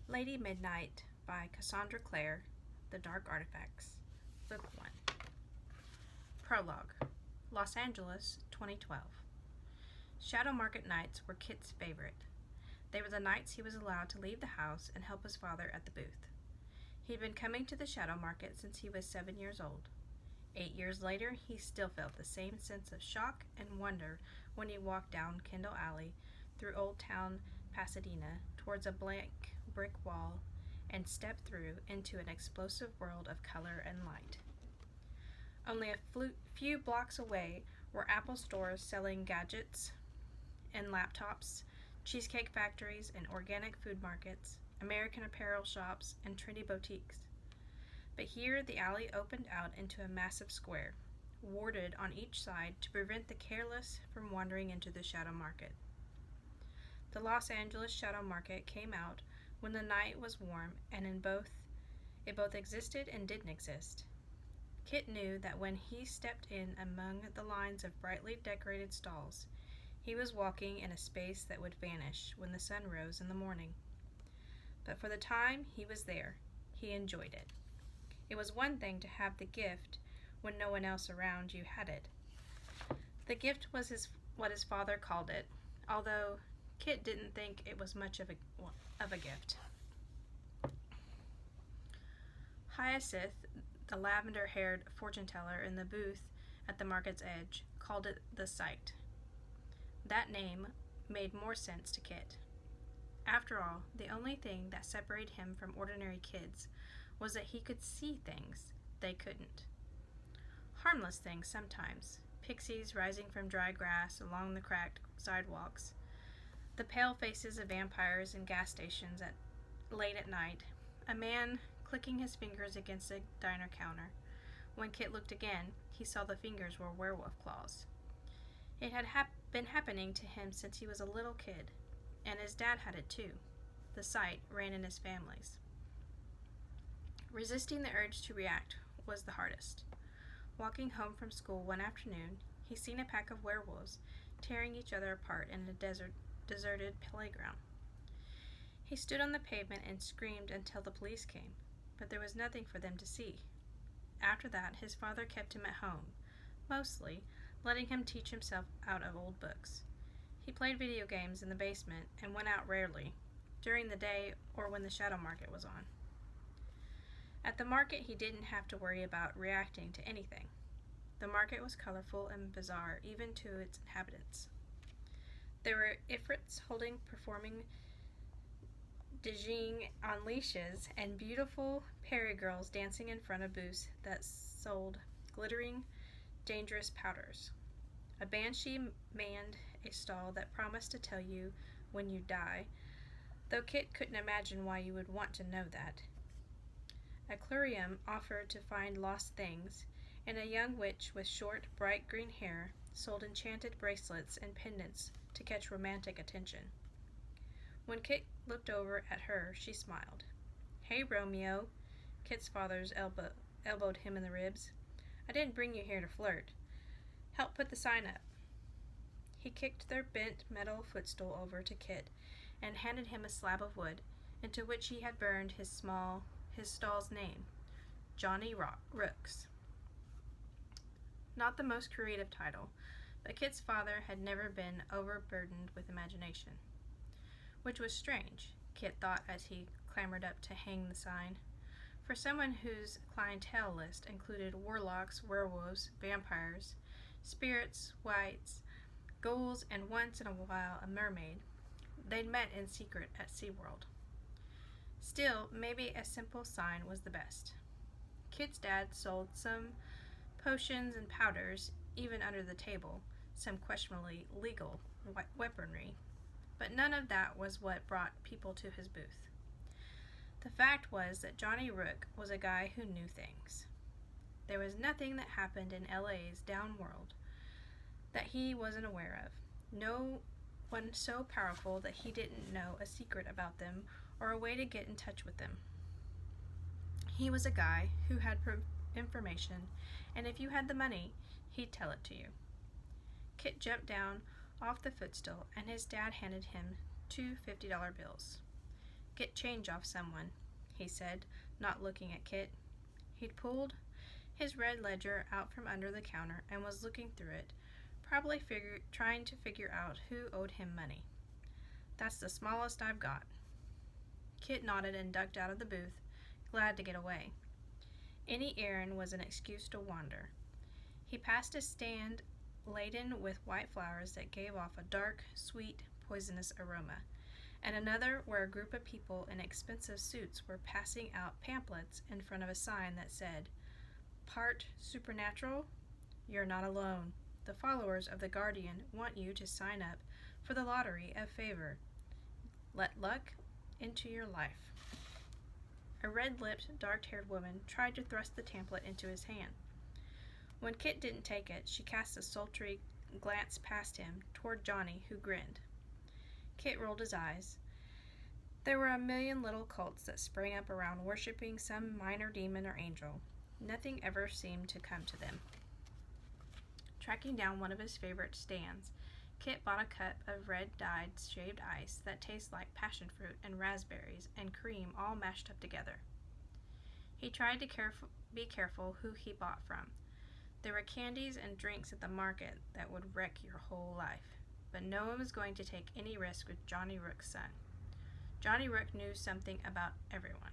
Lady Midnight by Cassandra Clare, The Dark Artifacts, Book 1. Prologue, Los Angeles, 2012. Shadow Market nights were Kit's favorite. They were the nights he was allowed to leave the house and help his father at the booth. He'd been coming to the Shadow Market since he was 7 years old. 8 years later, he still felt the same sense of shock and wonder when he walked down Kendall Alley through Old Town Pasadena towards a blank brick wall and stepped through into an explosive world of color and light. Only a few blocks away were Apple stores selling gadgets and laptops, cheesecake factories and organic food markets, American apparel shops, and trendy boutiques. But here the alley opened out into a massive square, warded on each side to prevent the careless from wandering into the Shadow Market. The Los Angeles Shadow Market came out when the night was warm, and it both existed and didn't exist. Kit knew that when he stepped in among the lines of brightly decorated stalls, he was walking in a space that would vanish when the sun rose in the morning. But for the time he was there, he enjoyed it. It was one thing to have the gift when no one else around you had it. The gift was what his father called it, although Kit didn't think it was much of a gift. Hyacinth, the lavender-haired fortune-teller in the booth at the market's edge, called it the sight. That name made more sense to Kit. After all, the only thing that separated him from ordinary kids was that he could see things they couldn't. Harmless things sometimes, pixies rising from dry grass along the cracked sidewalks, the pale faces of vampires in gas stations late at night, a man clicking his fingers against a diner counter. When Kit looked again, he saw the fingers were werewolf claws. It had been happening to him since he was a little kid, and his dad had it too. The sight ran in his family's. Resisting the urge to react was the hardest. Walking home from school one afternoon, he seen a pack of werewolves tearing each other apart in a deserted playground. He stood on the pavement and screamed until the police came, but there was nothing for them to see. After that, his father kept him at home, mostly letting him teach himself out of old books. He played video games in the basement and went out rarely, during the day or when the Shadow Market was on. At the market, he didn't have to worry about reacting to anything. The market was colorful and bizarre, even to its inhabitants. There were ifrits performing Djing on leashes, and beautiful Peri girls dancing in front of booths that sold glittering, dangerous powders. A banshee manned a stall that promised to tell you when you die, though Kit couldn't imagine why you would want to know that. A Clarium offered to find lost things, and a young witch with short, bright green hair sold enchanted bracelets and pendants to catch romantic attention. When Kit looked over at her, she smiled. "Hey, Romeo," Kit's father's elbowed him in the ribs. "I didn't bring you here to flirt. Help put the sign up." He kicked their bent metal footstool over to Kit and handed him a slab of wood, into which he had burned his stall's name, Johnny Rooks. Not the most creative title, but Kit's father had never been overburdened with imagination. Which was strange, Kit thought as he clambered up to hang the sign. For someone whose clientele list included warlocks, werewolves, vampires, spirits, wights, ghouls, and once in a while a mermaid, they'd met in secret at SeaWorld. Still, maybe a simple sign was the best. Kit's dad sold some potions and powders, even under the table, some questionably legal weaponry, but none of that was what brought people to his booth. The fact was that Johnny Rook was a guy who knew things. There was nothing that happened in LA's downworld that he wasn't aware of. No one so powerful that he didn't know a secret about them or a way to get in touch with them. He was a guy who had information, and if you had the money, he'd tell it to you. Kit jumped down off the footstool, and his dad handed him two $50 bills. "Get change off someone," he said, not looking at Kit. He'd pulled his red ledger out from under the counter and was looking through it, probably trying to figure out who owed him money. "That's the smallest I've got." Kit nodded and ducked out of the booth, glad to get away. Any errand was an excuse to wander. He passed a stand laden with white flowers that gave off a dark, sweet, poisonous aroma, and another where a group of people in expensive suits were passing out pamphlets in front of a sign that said, "Part Supernatural? You're not alone. The followers of the Guardian want you to sign up for the lottery of favor. Let luck into your life." A red-lipped, dark-haired woman tried to thrust the pamphlet into his hand. When Kit didn't take it, she cast a sultry glance past him toward Johnny, who grinned. Kit rolled his eyes. There were a million little cults that sprang up around worshipping some minor demon or angel. Nothing ever seemed to come to them. Tracking down one of his favorite stands, Kit bought a cup of red-dyed shaved ice that tastes like passion fruit and raspberries and cream all mashed up together. He tried to be careful who he bought from. There were candies and drinks at the market that would wreck your whole life, but no one was going to take any risk with Johnny Rook's son. Johnny Rook knew something about everyone.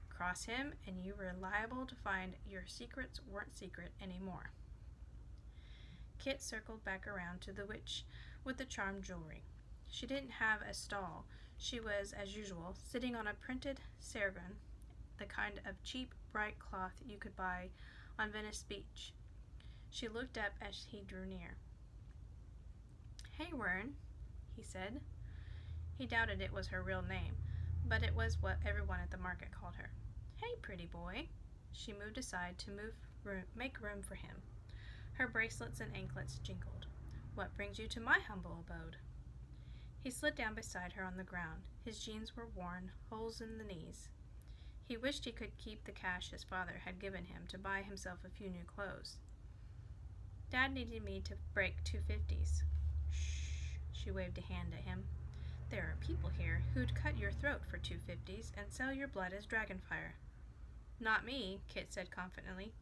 Cross him, and you were liable to find your secrets weren't secret anymore. Kit circled back around to the witch with the charmed jewelry. She didn't have a stall. She was, as usual, sitting on a printed sargon, the kind of cheap, bright cloth you could buy on Venice Beach. She looked up as he drew near. "Hey, Wern," he said. He doubted it was her real name, but it was what everyone at the market called her. "Hey, pretty boy." She moved aside to make room for him. Her bracelets and anklets jingled. "What brings you to my humble abode?" He slid down beside her on the ground. His jeans were worn, holes in the knees. He wished he could keep the cash his father had given him to buy himself a few new clothes. "Dad needed me to break 250s. "Shh," she waved a hand at him. "There are people here who'd cut your throat for 250s and sell your blood as dragonfire." "Not me," Kit said confidently.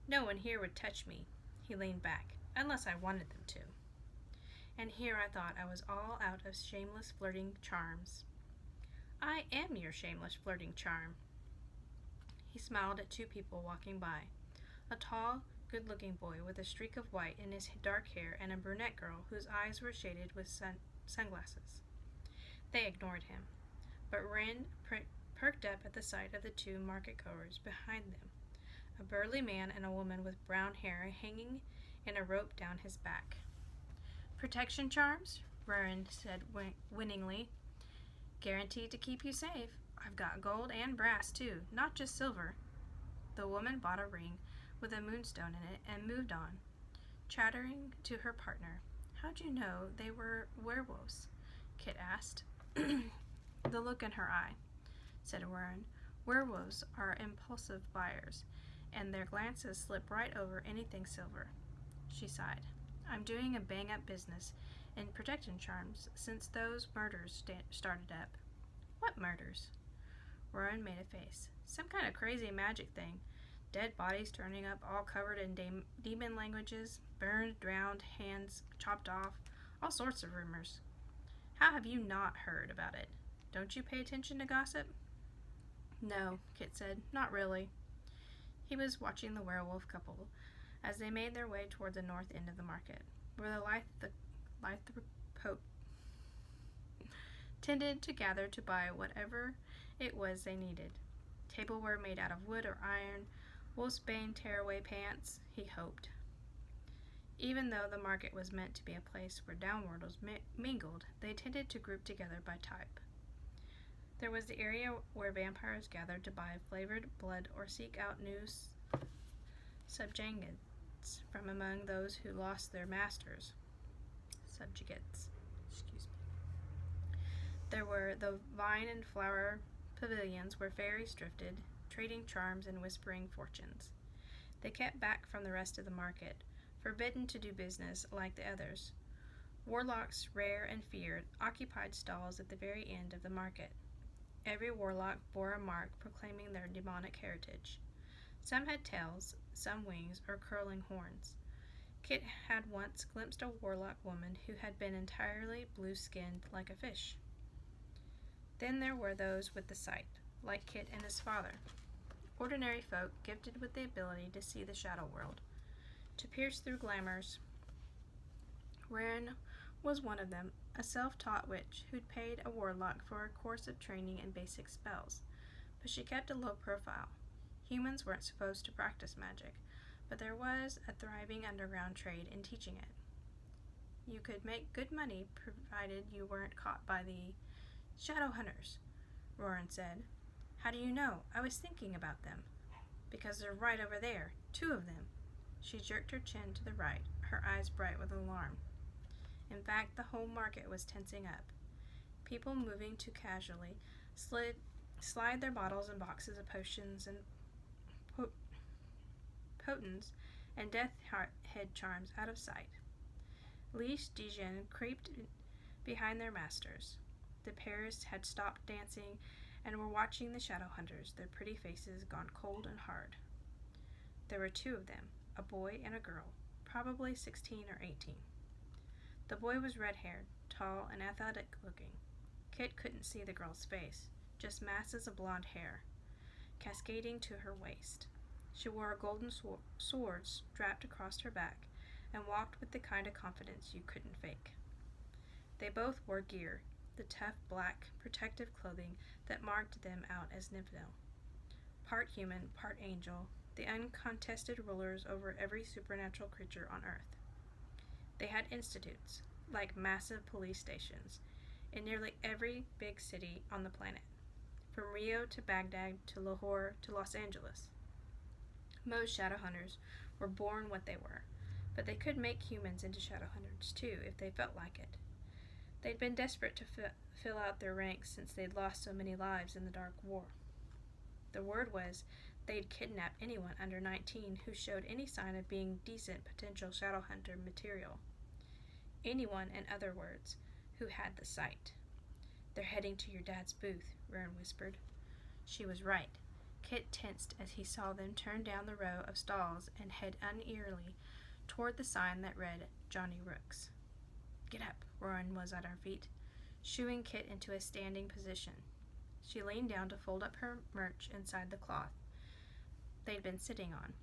"No one here would touch me." He leaned back. "Unless I wanted them to." And here I thought I was all out of shameless flirting charms. "I am your shameless flirting charm." He smiled at two people walking by. A tall, good-looking boy with a streak of white in his dark hair and a brunette girl whose eyes were shaded with sunglasses. They ignored him, but Wren perked up at the sight of the two market-goers behind them, a burly man and a woman with brown hair hanging in a rope down his back. "Protection charms?" Wren said winningly. "Guaranteed to keep you safe. I've got gold and brass, too, not just silver." The woman bought a ring with a moonstone in it and moved on, chattering to her partner. "How'd you know they were werewolves?" Kit asked. "The look in her eye," said Wern. "Werewolves are impulsive buyers, and their glances slip right over anything silver." She sighed. "I'm doing a bang-up business in protection charms since those murders started up." "What murders?" Wern made a face. "Some kind of crazy magic thing. Dead bodies turning up all covered in demon languages, burned, drowned, hands chopped off, all sorts of rumors. How have you not heard about it? Don't you pay attention to gossip?" "No," Kit said, "not really." He was watching the werewolf couple as they made their way toward the north end of the market, where the lycanthrope tended to gather to buy whatever it was they needed. Tableware made out of wood or iron, wolfsbane tearaway pants, he hoped. Even though the market was meant to be a place where downworlders mingled, they tended to group together by type. There was the area where vampires gathered to buy flavored blood or seek out new subjugates from among those who lost their masters. Subjugates. There were the vine and flower pavilions where fairies drifted, trading charms and whispering fortunes. They kept back from the rest of the market, forbidden to do business like the others. Warlocks, rare and feared, occupied stalls at the very end of the market. Every warlock bore a mark proclaiming their demonic heritage. Some had tails, some wings, or curling horns. Kit had once glimpsed a warlock woman who had been entirely blue-skinned like a fish. Then there were those with the sight, like Kit and his father. Ordinary folk gifted with the ability to see the shadow world, to pierce through glamours. Ren was one of them, a self-taught witch who'd paid a warlock for a course of training in basic spells, but she kept a low profile. Humans weren't supposed to practice magic, but there was a thriving underground trade in teaching it. You could make good money provided you weren't caught by the shadow hunters, Roran said. How do you know? I was thinking about them. Because they're right over there, 2 of them. She jerked her chin to the right, her eyes bright with alarm. In fact, the whole market was tensing up. People moving too casually slide their bottles and boxes of potions and potens and death head charms out of sight. Leash Dijon creeped behind their masters. The pairs had stopped dancing and were watching the shadow hunters, their pretty faces gone cold and hard. There were 2 of them, a boy and a girl, probably 16 or 18. The boy was red-haired, tall, and athletic-looking. Kit couldn't see the girl's face, just masses of blonde hair, cascading to her waist. She wore a golden sword strapped across her back and walked with the kind of confidence you couldn't fake. They both wore gear, the tough black protective clothing that marked them out as Nymphadel. Part human, part angel, the uncontested rulers over every supernatural creature on Earth. They had institutes, like massive police stations, in nearly every big city on the planet, from Rio to Baghdad to Lahore to Los Angeles. Most shadow hunters were born what they were, but they could make humans into shadow hunters too if they felt like it. They'd been desperate to fill out their ranks since they'd lost so many lives in the Dark War. The word was they'd kidnap anyone under 19 who showed any sign of being decent potential shadow hunter material. Anyone, in other words, who had the sight. They're heading to your dad's booth, Rowan whispered. She was right. Kit tensed as he saw them turn down the row of stalls and head uneasily toward the sign that read Johnny Rooks. Get up, Rowan was at her feet, shooing Kit into a standing position. She leaned down to fold up her merch inside the cloth they'd been sitting on.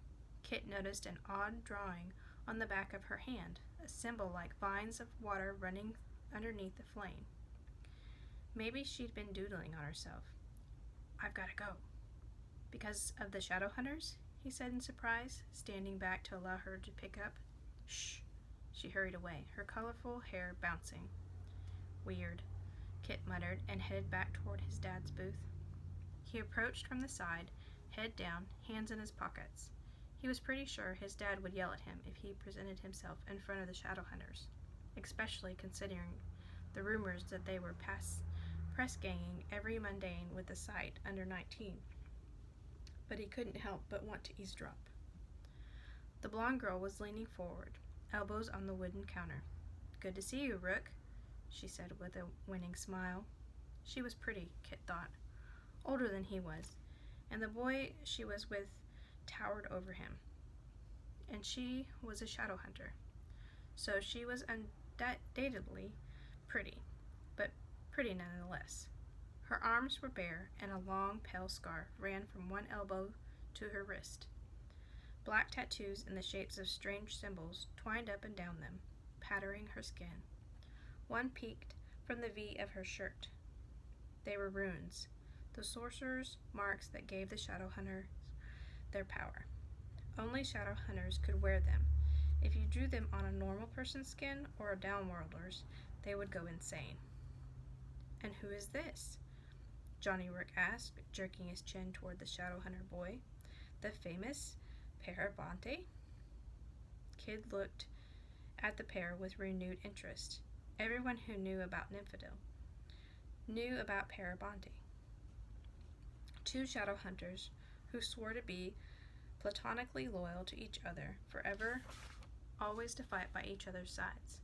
Kit noticed an odd drawing on the back of her hand, a symbol like vines of water running underneath the flame. Maybe she'd been doodling on herself. I've got to go. Because of the shadow hunters? He said in surprise, standing back to allow her to pick up. Shh. She hurried away, her colorful hair bouncing. Weird, Kit muttered and headed back toward his dad's booth. He approached from the side, head down, hands in his pockets. He was pretty sure his dad would yell at him if he presented himself in front of the shadow hunters, especially considering the rumors that they were press-ganging every mundane with a sight under 19. But he couldn't help but want to eavesdrop. The blonde girl was leaning forward, elbows on the wooden counter. Good to see you, Rook, she said with a winning smile. She was pretty, Kit thought, older than he was, and the boy she was with towered over him. And she was a shadow hunter, so she was undoubtedly pretty, but pretty nonetheless. Her arms were bare, and a long, pale scar ran from one elbow to her wrist. Black tattoos in the shapes of strange symbols twined up and down them, patterning her skin. One peeked from the V of her shirt. They were runes, the sorcerer's marks that gave the shadow hunters their power. Only shadow hunters could wear them. If you drew them on a normal person's skin or a downworlder's, they would go insane. And who is this? Johnny Rook asked, jerking his chin toward the shadow hunter boy. The famous Parabante? Kid looked at the pair with renewed interest. Everyone who knew about Nymphadel knew about Parabante. 2 shadow hunters who swore to be platonically loyal to each other forever, always to fight by each other's sides,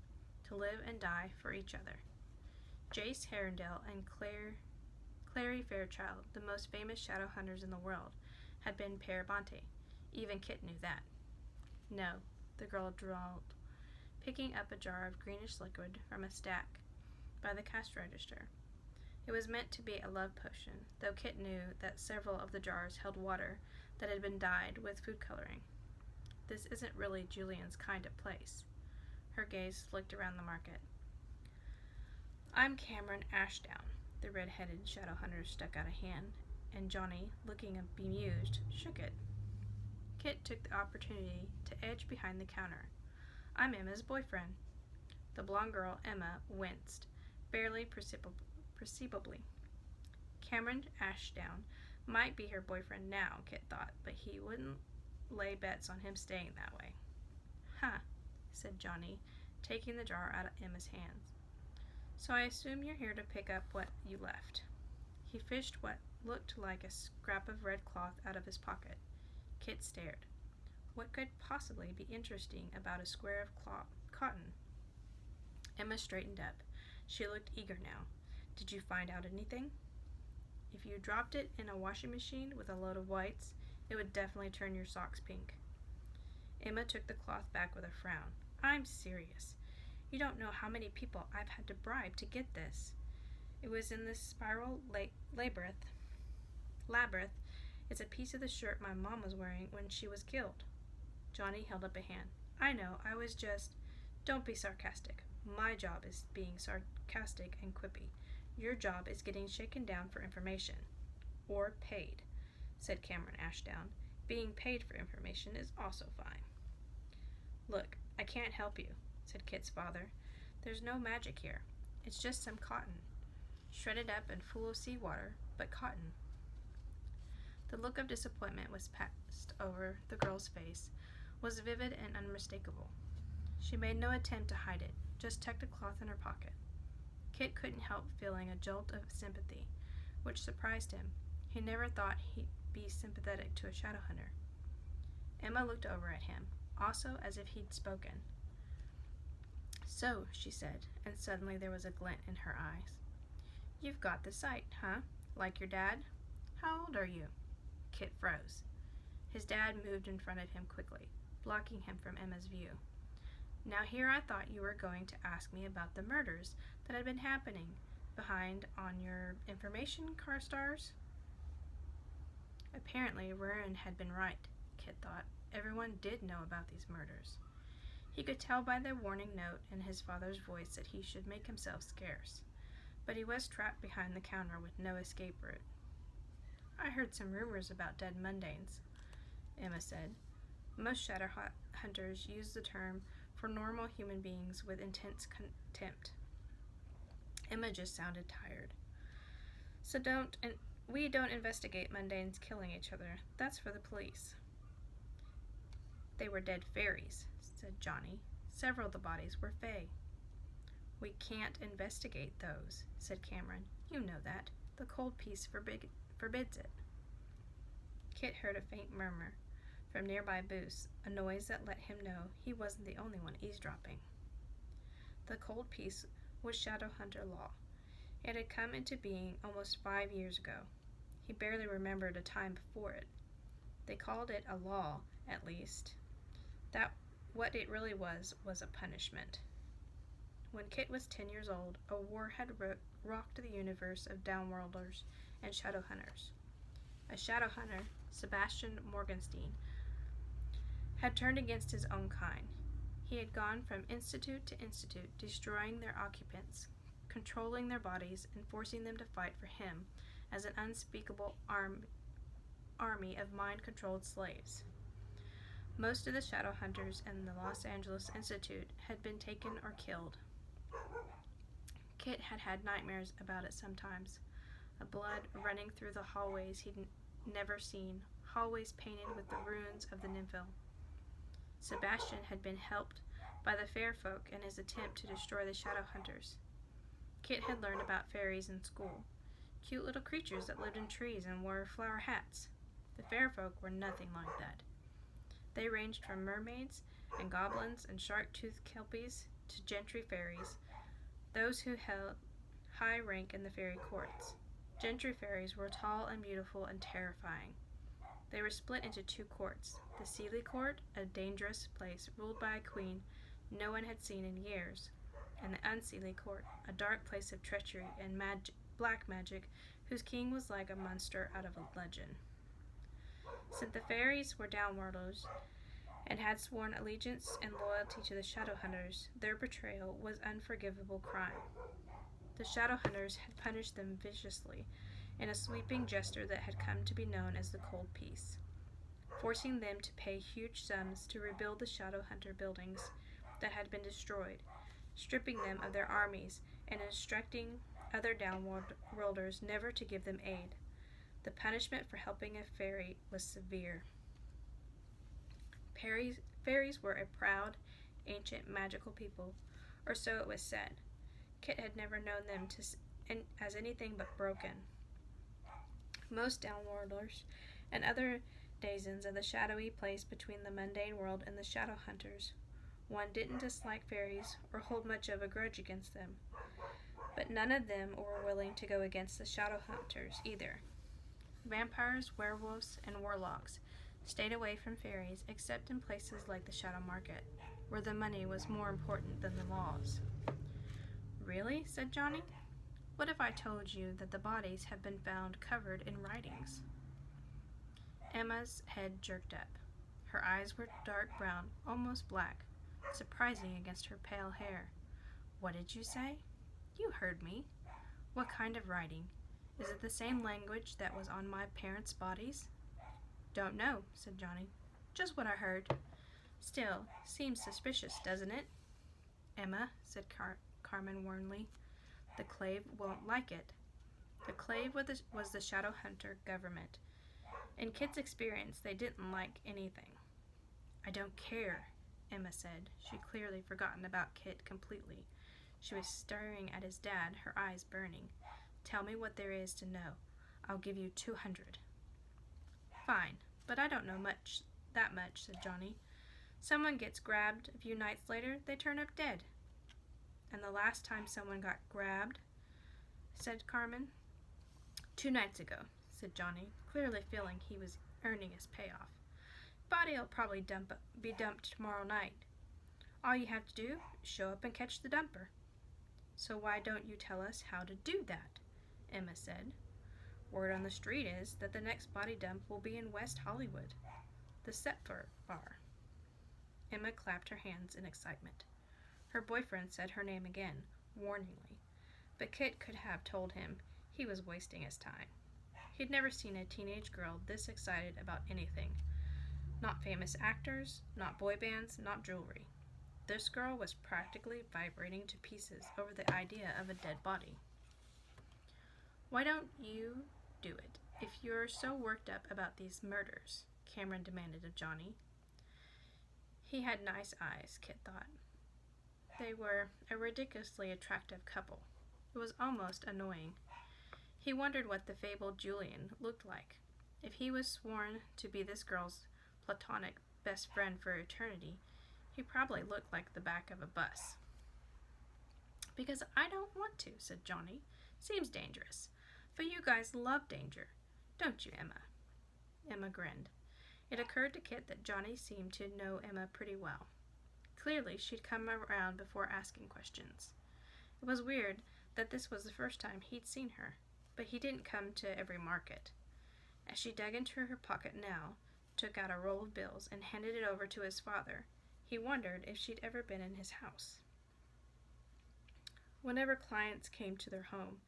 to live and die for each other. Jace Herondale and Clary Fairchild, the most famous shadow hunters in the world, had been Pere Bonte. Even Kit knew that. No, the girl drawled, picking up a jar of greenish liquid from a stack by the cash register. It was meant to be a love potion, though Kit knew that several of the jars held water that had been dyed with food coloring. This isn't really Julian's kind of place. Her gaze flicked around the market. I'm Cameron Ashdown. The red-headed shadow hunter stuck out a hand, and Johnny, looking bemused, shook it. Kit took the opportunity to edge behind the counter. I'm Emma's boyfriend. The blonde girl, Emma, winced, barely perceptibly. Cameron Ashdown might be her boyfriend now, Kit thought, but he wouldn't lay bets on him staying that way. Huh, said Johnny, taking the jar out of Emma's hands. So I assume you're here to pick up what you left. He fished what looked like a scrap of red cloth out of his pocket. Kit stared. What could possibly be interesting about a square of cotton? Emma straightened up. She looked eager now. Did you find out anything? If you dropped it in a washing machine with a load of whites, it would definitely turn your socks pink. Emma took the cloth back with a frown. I'm serious. You don't know how many people I've had to bribe to get this. It was in this spiral labyrinth. It's a piece of the shirt my mom was wearing when she was killed. Johnny held up a hand. I know, I was just... Don't be sarcastic. My job is being sarcastic and quippy. Your job is getting shaken down for information. Or paid, said Cameron Ashdown. Being paid for information is also fine. Look, I can't help you, said Kit's father. There's no magic here. It's just some cotton. Shredded up and full of seawater, but cotton. The look of disappointment was passed over the girl's face, was vivid and unmistakable. She made no attempt to hide it, just tucked a cloth in her pocket. Kit couldn't help feeling a jolt of sympathy, which surprised him. He never thought he'd be sympathetic to a shadow hunter. Emma looked over at him, also as if he'd spoken. So, she said, and suddenly there was a glint in her eyes. You've got the sight, huh? Like your dad? How old are you? Kit froze. His dad moved in front of him quickly, blocking him from Emma's view. Now here I thought you were going to ask me about the murders that had been happening behind on your information, Carstars? Apparently, Rurin had been right, Kit thought. Everyone did know about these murders. He could tell by the warning note in his father's voice that he should make himself scarce, but he was trapped behind the counter with no escape route. I heard some rumors about dead mundanes, Emma said. Most shadow hunters use the term for normal human beings with intense contempt. Emma just sounded tired. So we don't investigate mundanes killing each other. That's for the police. They were dead fairies, said Johnny. Several of the bodies were fae. We can't investigate those, said Cameron. You know that. The cold peace forbids it. Kit heard a faint murmur from nearby booths, a noise that let him know he wasn't the only one eavesdropping. The cold peace was shadow hunter law. It had come into being almost 5 years ago. He barely remembered a time before it. They called it a law, at least. That what it really was a punishment. When Kit was 10 years old, a war had rocked the universe of downworlders and shadow hunters. A shadow hunter, Sebastian Morgenstein, had turned against his own kind. He had gone from institute to institute, destroying their occupants, controlling their bodies, and forcing them to fight for him as an unspeakable army of mind-controlled slaves. Most of the shadow hunters in the Los Angeles Institute had been taken or killed. Kit had had nightmares about it sometimes, a blood running through the hallways he'd never seen, hallways painted with the ruins of the Nymphil. Sebastian had been helped by the fair folk in his attempt to destroy the shadow hunters. Kit had learned about fairies in school, cute little creatures that lived in trees and wore flower hats. The fair folk were nothing like that. They ranged from mermaids and goblins and shark-toothed kelpies to gentry fairies, those who held high rank in the fairy courts. Gentry fairies were tall and beautiful and terrifying. They were split into two courts, the Seelie Court, a dangerous place ruled by a queen no one had seen in years, and the Unseelie Court, a dark place of treachery and black magic whose king was like a monster out of a legend. Since the fairies were downworlders and had sworn allegiance and loyalty to the Shadowhunters, their betrayal was unforgivable crime. The Shadowhunters had punished them viciously in a sweeping gesture that had come to be known as the Cold Peace, forcing them to pay huge sums to rebuild the Shadowhunter buildings that had been destroyed, stripping them of their armies and instructing other downworlders never to give them aid. The punishment for helping a fairy was severe. Fairies were a proud, ancient, magical people, or so it was said. Kit had never known them as anything but broken. Most downworlders and other denizens of the shadowy place between the mundane world and the Shadowhunters, one didn't dislike fairies or hold much of a grudge against them, but none of them were willing to go against the Shadowhunters either. Vampires, werewolves, and warlocks stayed away from fairies except in places like the Shadow Market, where the money was more important than the laws. "Really?" said Johnny. "What if I told you that the bodies have been found covered in writings?" Emma's head jerked up. Her eyes were dark brown, almost black, surprising against her pale hair. "What did you say?" "You heard me. What kind of writing? Is it the same language that was on my parents' bodies?" "Don't know," said Johnny. "Just what I heard. Still, seems suspicious, doesn't it?" "Emma," said Carmen warningly, "the Clave won't like it." The Clave was the Shadowhunter government. In Kit's experience, they didn't like anything. "I don't care," Emma said. She'd clearly forgotten about Kit completely. She was staring at his dad, her eyes burning. "Tell me what there is to know. I'll give you 200. "Fine, but I don't know that much, said Johnny. "Someone gets grabbed. A few nights later, they turn up dead." "And the last time someone got grabbed?" said Carmen. 2 nights ago, said Johnny, clearly feeling he was earning his payoff. "Body'll probably be dumped tomorrow night. All you have to do is show up and catch the dumper." "So why don't you tell us how to do that?" Emma said. "Word on the street is that the next body dump will be in West Hollywood, the Sepher Bar." Emma clapped her hands in excitement. Her boyfriend said her name again, warningly, but Kit could have told him he was wasting his time. He'd never seen a teenage girl this excited about anything. Not famous actors, not boy bands, not jewelry. This girl was practically vibrating to pieces over the idea of a dead body. "Why don't you do it, if you're so worked up about these murders?" Cameron demanded of Johnny. He had nice eyes, Kit thought. They were a ridiculously attractive couple. It was almost annoying. He wondered what the fabled Julian looked like. If he was sworn to be this girl's platonic best friend for eternity, he probably looked like the back of a bus. "Because I don't want to," said Johnny. "Seems dangerous. But you guys love danger, don't you, Emma?" Emma grinned. It occurred to Kit that Johnny seemed to know Emma pretty well. Clearly, she'd come around before asking questions. It was weird that this was the first time he'd seen her, but he didn't come to every market. As she dug into her pocket now, took out a roll of bills, and handed it over to his father, he wondered if she'd ever been in his house. Whenever clients came to their home,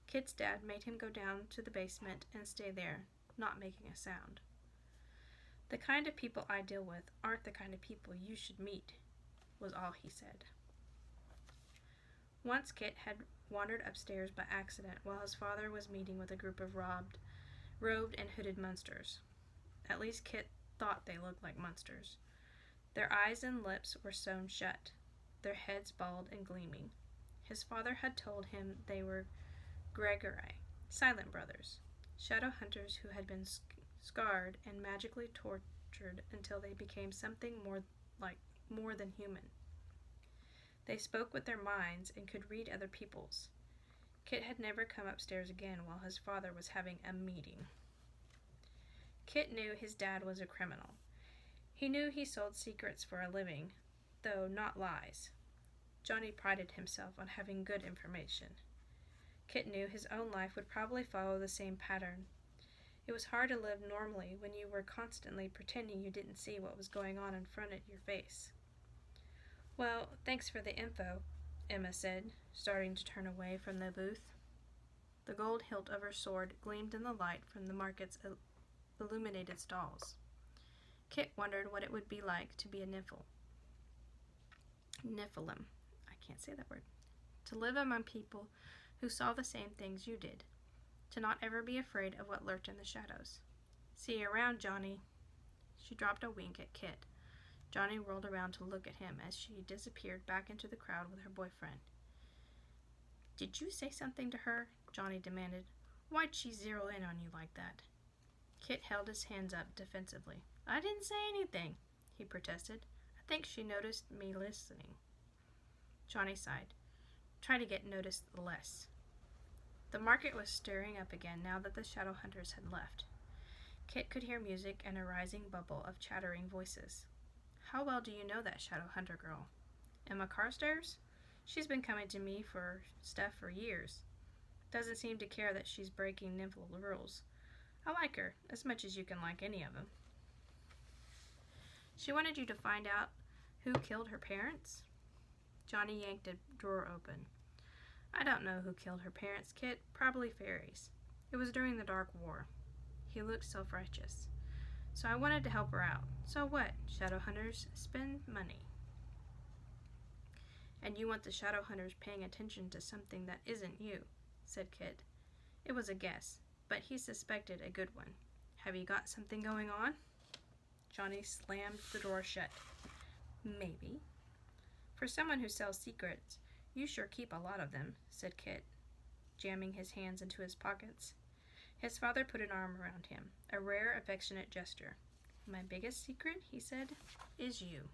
Kit's dad made him go down to the basement and stay there, not making a sound. "The kind of people I deal with aren't the kind of people you should meet," was all he said. Once Kit had wandered upstairs by accident while his father was meeting with a group of robed and hooded monsters. At least Kit thought they looked like monsters. Their eyes and lips were sewn shut, their heads bald and gleaming. His father had told him they were Gregory, Silent Brothers, shadow hunters who had been scarred and magically tortured until they became something more than human. They spoke with their minds and could read other people's. Kit had never come upstairs again while his father was having a meeting. Kit knew his dad was a criminal. He knew he sold secrets for a living, though not lies. Johnny prided himself on having good information. Kit knew his own life would probably follow the same pattern. It was hard to live normally when you were constantly pretending you didn't see what was going on in front of your face. "Well, thanks for the info," Emma said, starting to turn away from the booth. The gold hilt of her sword gleamed in the light from the market's illuminated stalls. Kit wondered what it would be like to be a Nephilim. I can't say that word. To live among people who saw the same things you did. To not ever be afraid of what lurked in the shadows. "See you around, Johnny." She dropped a wink at Kit. Johnny rolled around to look at him as she disappeared back into the crowd with her boyfriend. "Did you say something to her?" Johnny demanded. "Why'd she zero in on you like that?" Kit held his hands up defensively. "I didn't say anything," he protested. "I think she noticed me listening." Johnny sighed. "Try to get noticed less." The market was stirring up again now that the shadow hunters had left. Kit could hear music and a rising bubble of chattering voices. "How well do you know that shadow hunter girl?" "Emma Carstairs? She's been coming to me for stuff for years. Doesn't seem to care that she's breaking Nymphal rules. I like her, as much as you can like any of them." "She wanted you to find out who killed her parents?" Johnny yanked a drawer open. "I don't know who killed her parents, Kit. Probably fairies. It was during the Dark War." He looked self-righteous. "So I wanted to help her out. So what? Shadow hunters spend money." "And you want the shadow hunters paying attention to something that isn't you," said Kit. It was a guess, but he suspected a good one. "Have you got something going on?" Johnny slammed the drawer shut. "Maybe." "For someone who sells secrets, you sure keep a lot of them," said Kit, jamming his hands into his pockets. His father put an arm around him, a rare, affectionate gesture. "My biggest secret," he said, "is you."